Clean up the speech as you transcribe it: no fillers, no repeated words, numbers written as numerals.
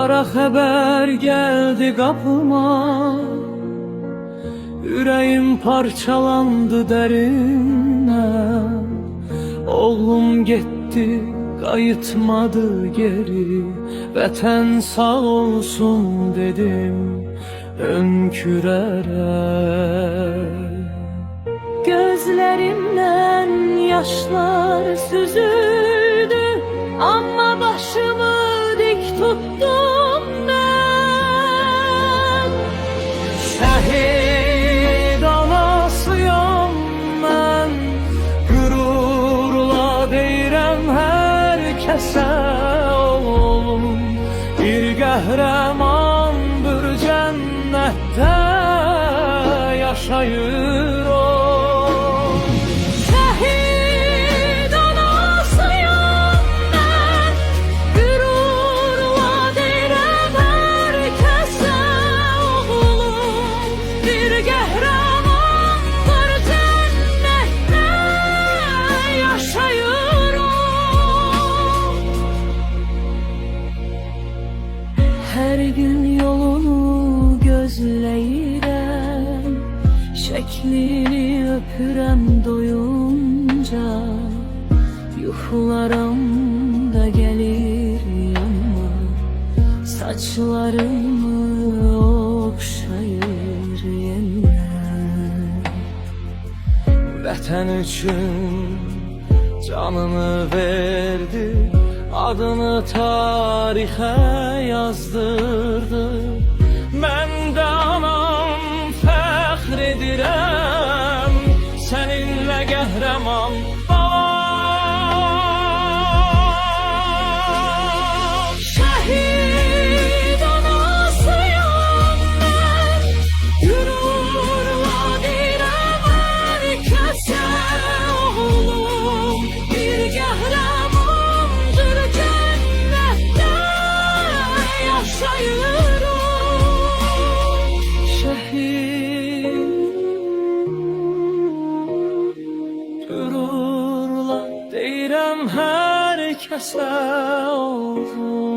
Kara haber geldi kapıma, yüreğim parçalandı derinden. Oğlum gitti, kayıtmadı geri. Vətən sağ olsun dedim hönkürerek. Gözlerimden yaşlar süzüldü, ama başımı dik tuttum ben. Şehit anasıyam ben, gururla deyirəm herkese oğlum bir qəhrəmandır, cənnətdə yaşayır o. Her gün yolunu gözleyirəm, şeklini öpürəm doyunca. Yuxularam da gelir yanıma, saçlarımı okşayır yeniden. Vətən üçün canını verdi, adını tarixə yazdırdı. Mən də anam fəxr edirəm, səninlə qəhrəman balam. Şəhid anasıyam mən, gürurla deyirəm hər kəsə oğlum bir qəhrəmandır, cənnətdə yaşayır o. Şəhid gürurla deyirəm hər kəsə oğlum